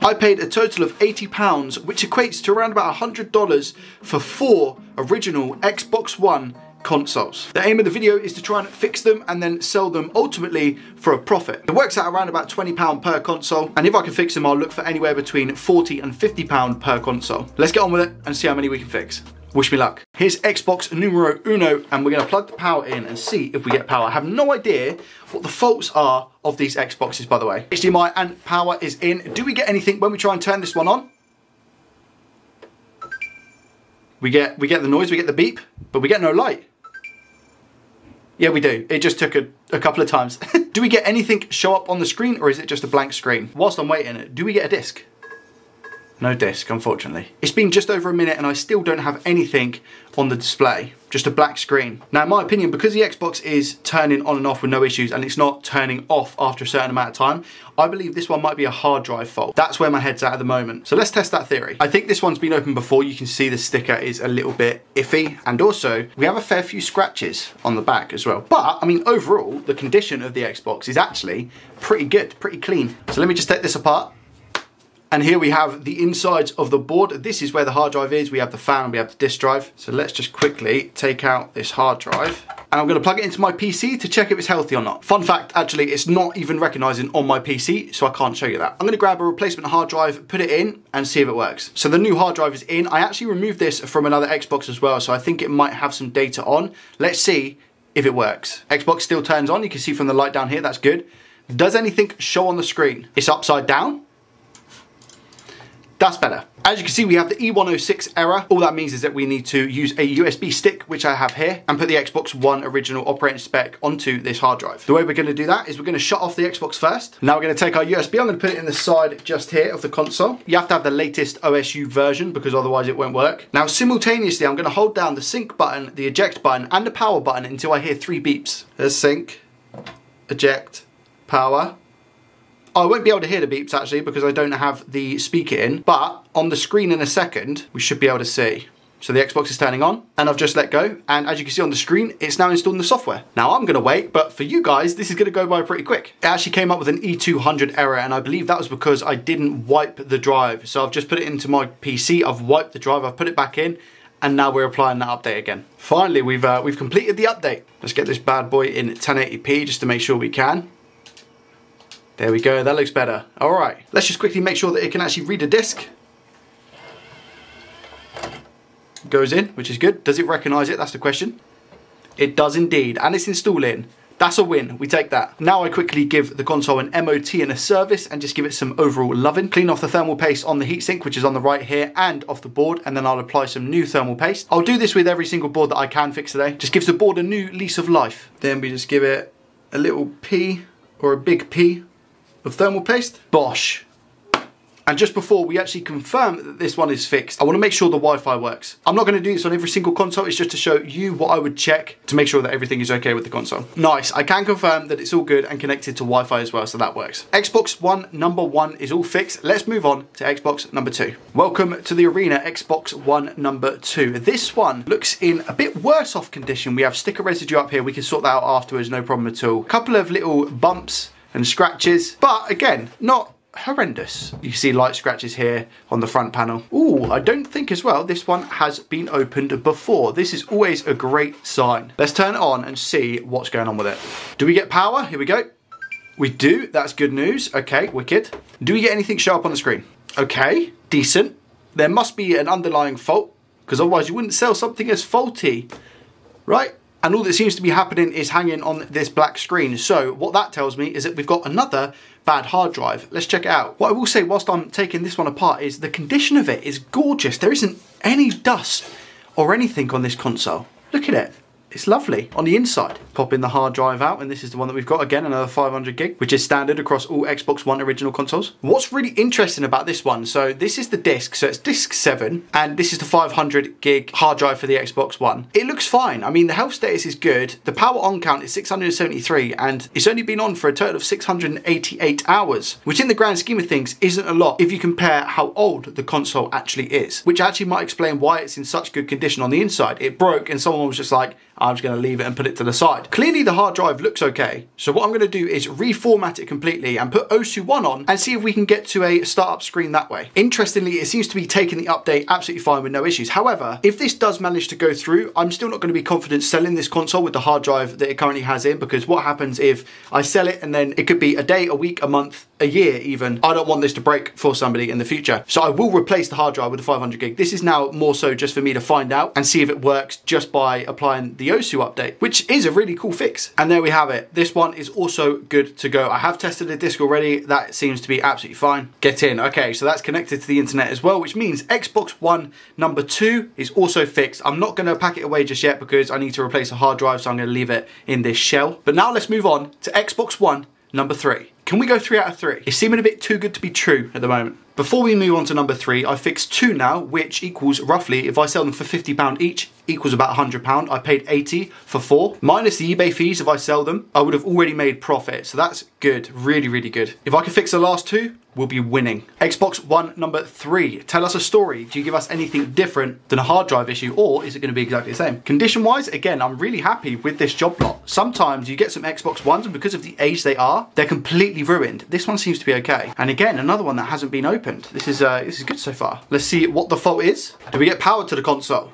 I paid a total of £80, which equates to around about $100 for 4 original Xbox One consoles. The aim of the video is to try and fix them and then sell them ultimately for a profit. It works out around about £20 per console, and if I can fix them, I'll look for anywhere between £40 and £50 per console. Let's get on with it and see how many we can fix. Wish me luck. Here's Xbox numero uno, and we're gonna plug the power in and see if we get power. I have no idea what the faults are of these Xboxes, by the way. HDMI and power is in. Do we get anything when we try and turn this one on? We get the noise, we get the beep, but we get no light. Yeah, we do. It just took a couple of times. Do we get anything show up on the screen, or is it just a blank screen? Whilst I'm waiting, do we get a disc? No disc, unfortunately. It's been just over a minute and I still don't have anything on the display. Just a black screen. Now, in my opinion, because the Xbox is turning on and off with no issues and it's not turning off after a certain amount of time, I believe this one might be a hard drive fault. That's where my head's at the moment. So let's test that theory. I think this one's been opened before. You can see the sticker is a little bit iffy. And also, we have a fair few scratches on the back as well. But, I mean, overall, the condition of the Xbox is actually pretty good, pretty clean. So let me just take this apart. And here we have the insides of the board. This is where the hard drive is. We have the fan, we have the disk drive. So let's just quickly take out this hard drive. And I'm gonna plug it into my PC to check if it's healthy or not. Fun fact, actually, it's not even recognizing on my PC, so I can't show you that. I'm gonna grab a replacement hard drive, put it in, and see if it works. So the new hard drive is in. I actually removed this from another Xbox as well, so I think it might have some data on. Let's see if it works. Xbox still turns on. You can see from the light down here, that's good. Does anything show on the screen? It's upside down. That's better. As you can see, we have the E106 error. All that means is that we need to use a USB stick, which I have here, and put the Xbox One original operating spec onto this hard drive. The way we're gonna do that is we're gonna shut off the Xbox first. Now we're gonna take our USB, I'm gonna put it in the side just here of the console. You have to have the latest OSU version because otherwise it won't work. Now simultaneously, I'm gonna hold down the sync button, the eject button, and the power button until I hear 3 beeps. There's sync, eject, power. I won't be able to hear the beeps actually because I don't have the speaker in, but on the screen in a second, we should be able to see. So the Xbox is turning on and I've just let go. And as you can see on the screen, it's now installing the software. Now I'm gonna wait, but for you guys, this is gonna go by pretty quick. It actually came up with an E200 error and I believe that was because I didn't wipe the drive. So I've just put it into my PC, I've wiped the drive, I've put it back in, and now we're applying that update again. Finally, we've completed the update. Let's get this bad boy in 1080p just to make sure we can. There we go, that looks better. All right, let's just quickly make sure that it can actually read a disc. Goes in, which is good. Does it recognize it? That's the question. It does indeed, and it's installing. That's a win, we take that. Now I quickly give the console an MOT and a service and just give it some overall loving. Clean off the thermal paste on the heatsink, which is on the right here, and off the board, and then I'll apply some new thermal paste. I'll do this with every single board that I can fix today. Just gives the board a new lease of life. Then we just give it a little P, or a big P, of thermal paste. Bosh. And just before we actually confirm that this one is fixed, I want to make sure the Wi-Fi works. I'm not going to do this on every single console, it's just to show you what I would check to make sure that everything is okay with the console. Nice, I can confirm that it's all good and connected to Wi-Fi as well, so that works. Xbox One number 1 is all fixed. Let's move on to Xbox number 2. Welcome to the arena, Xbox One number 2. This one looks in a bit worse off condition. We have sticker residue up here, we can sort that out afterwards, no problem at all. A couple of little bumps and scratches, but again, not horrendous. You can see light scratches here on the front panel. Ooh, I don't think as well this one has been opened before. This is always a great sign. Let's turn it on and see what's going on with it. Do we get power? Here we go. We do, that's good news. Okay, wicked. Do we get anything show up on the screen? Okay, decent. There must be an underlying fault because otherwise you wouldn't sell something as faulty, right? And all that seems to be happening is hanging on this black screen. So what that tells me is that we've got another bad hard drive. Let's check it out. What I will say whilst I'm taking this one apart is the condition of it is gorgeous. There isn't any dust or anything on this console. Look at it. It's lovely on the inside. Pop in the hard drive out, and this is the one that we've got again, another 500 gig, which is standard across all Xbox One original consoles. What's really interesting about this one, so this is the disc, so it's disc 7, and this is the 500 gig hard drive for the Xbox One. It looks fine. I mean, the health status is good. The power on count is 673, and it's only been on for a total of 688 hours, which in the grand scheme of things isn't a lot if you compare how old the console actually is, which actually might explain why it's in such good condition on the inside. It broke, and someone was just like, I'm just going to leave it and put it to the side. Clearly the hard drive looks okay. So what I'm going to do is reformat it completely and put OSU 1 on and see if we can get to a startup screen that way. Interestingly, it seems to be taking the update absolutely fine with no issues. However, if this does manage to go through, I'm still not going to be confident selling this console with the hard drive that it currently has in, because what happens if I sell it and then it could be a day, a week, a month, a year even. I don't want this to break for somebody in the future. So I will replace the hard drive with a 500 gig. This is now more so just for me to find out and see if it works just by applying the OSU update, which is a really cool fix. And there we have it. This one is also good to go. I have tested the disc already. That seems to be absolutely fine. Get in. Okay, so that's connected to the internet as well, which means Xbox One number 2 is also fixed. I'm not going to pack it away just yet because I need to replace a hard drive, so I'm going to leave it in this shell. But now let's move on to Xbox One number 3. Can we go 3 out of 3? It's seeming a bit too good to be true at the moment. Before we move on to number 3, I fixed 2 now, which equals roughly, if I sell them for £50 each, equals about £100. I paid 80 for 4. Minus the eBay fees, if I sell them, I would have already made profit. So that's good, really, really good. If I can fix the last 2, we'll be winning. Xbox One number 3. Tell us a story. Do you give us anything different than a hard drive issue, or is it going to be exactly the same? Condition wise, again, I'm really happy with this job lot. Sometimes you get some Xbox Ones and because of the age they are, they're completely ruined. This one seems to be okay. And again, another one that hasn't been opened. This is good so far. Let's see what the fault is. Do we get power to the console?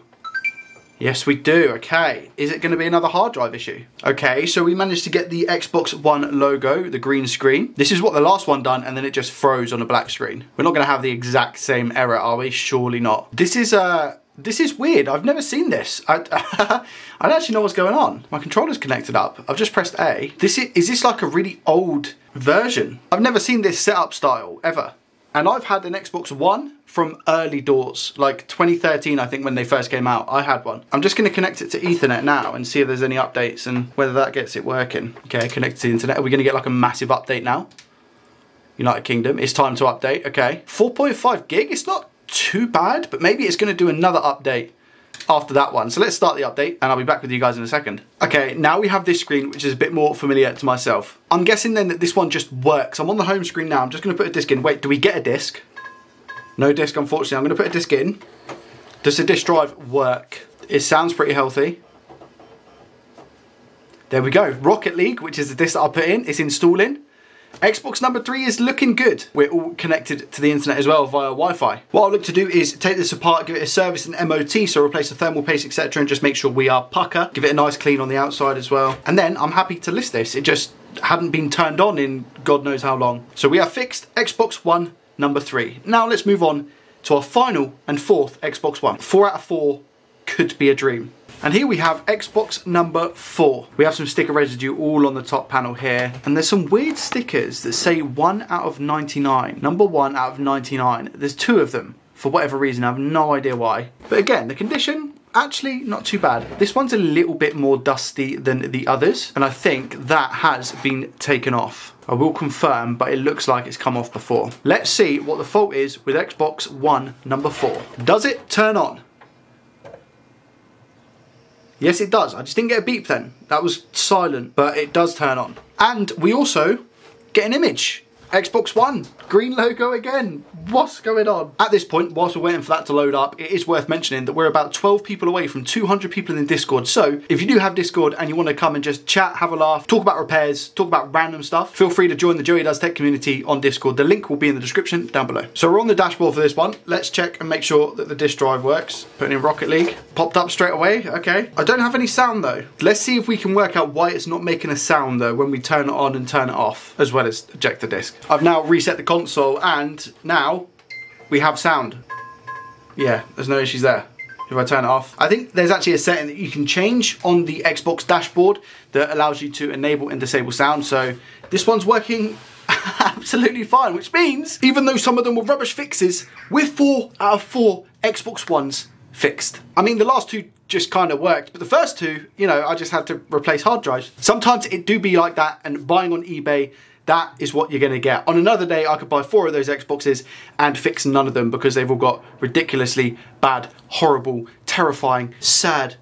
Yes, we do. Okay. Is it going to be another hard drive issue? Okay, so we managed to get the Xbox One logo, the green screen. This is what the last one done, and then it just froze on a black screen. We're not going to have the exact same error, are we? Surely not. This is weird. I've never seen this. I don't actually know what's going on. My controller's connected up. I've just pressed A. Is this like a really old version? I've never seen this setup style ever. And I've had an Xbox One from early doors, like 2013, I think, when they first came out. I had one. I'm just going to connect it to Ethernet now and see if there's any updates and whether that gets it working. Okay, connect to the internet. Are we going to get like a massive update now? United Kingdom, it's time to update. Okay, 4.5 gig. It's not too bad, but maybe it's going to do another update after that one. So let's start the update and I'll be back with you guys in a second. Okay, now we have this screen, which is a bit more familiar to myself. I'm guessing then that this one just works. I'm on the home screen now. I'm just going to put a disc in. Wait, do we get a disc? No disc, unfortunately. I'm going to put a disc in. Does the disc drive work? It sounds pretty healthy. There we go. Rocket League, which is the disc that I put in, is installing. Xbox number 3 is looking good. We're all connected to the internet as well via Wi-Fi. What I'll look to do is take this apart, give it a service and MOT, so replace the thermal paste, etc., and just make sure we are pucker. Give it a nice clean on the outside as well. And then I'm happy to list this. It just hadn't been turned on in God knows how long. So we have fixed Xbox One number 3. Now let's move on to our final and 4th Xbox One. 4 out of 4 could be a dream. And here we have Xbox number 4. We have some sticker residue all on the top panel here. And there's some weird stickers that say 1 out of 99. Number 1 out of 99. There's 2 of them for whatever reason. I have no idea why. But again, the condition, actually not too bad. This one's a little bit more dusty than the others. And I think that has been taken off. I will confirm, but it looks like it's come off before. Let's see what the fault is with Xbox One number 4. Does it turn on? Yes, it does. I just didn't get a beep then. That was silent, but it does turn on. And we also get an image. Xbox One, green logo again. What's going on? At this point, whilst we're waiting for that to load up, it is worth mentioning that we're about 12 people away from 200 people in the Discord. So if you do have Discord and you want to come and just chat, have a laugh, talk about repairs, talk about random stuff, feel free to join the Joey Does Tech community on Discord. The link will be in the description down below. So we're on the dashboard for this one. Let's check and make sure that the disk drive works. Putting in Rocket League. Popped up straight away. Okay. I don't have any sound though. Let's see if we can work out why it's not making a sound though when we turn it on and turn it off, as well as eject the disc. I've now reset the console and now we have sound. Yeah, there's no issues there. If I turn it off, I think there's actually a setting that you can change on the Xbox dashboard that allows you to enable and disable sound. So this one's working absolutely fine, which means even though some of them were rubbish fixes, we're 4 out of 4 Xbox Ones fixed. I mean, the last 2 just kind of worked, but the first 2, you know, I just had to replace hard drives. Sometimes it do be like that, and buying on eBay, that is what you're going to get. On another day, I could buy 4 of those Xboxes and fix none of them because they've all got ridiculously bad, horrible, terrifying, sad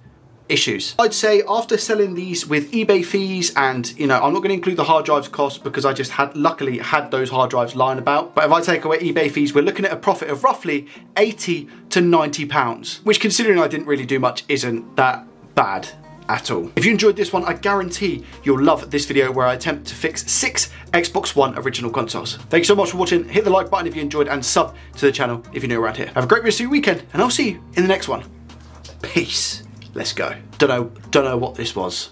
issues. I'd say after selling these with eBay fees and, you know, I'm not going to include the hard drives cost because I just luckily had those hard drives lying about. But if I take away eBay fees, we're looking at a profit of roughly 80 to 90 pounds, which considering I didn't really do much isn't that bad. at all. If you enjoyed this one, I guarantee you'll love this video where I attempt to fix 6 Xbox One original consoles. Thank you so much for watching. Hit the like button if you enjoyed and sub to the channel if you're new around here. Have a great rest of your weekend and I'll see you in the next one. Peace. Let's go. Don't know what this was.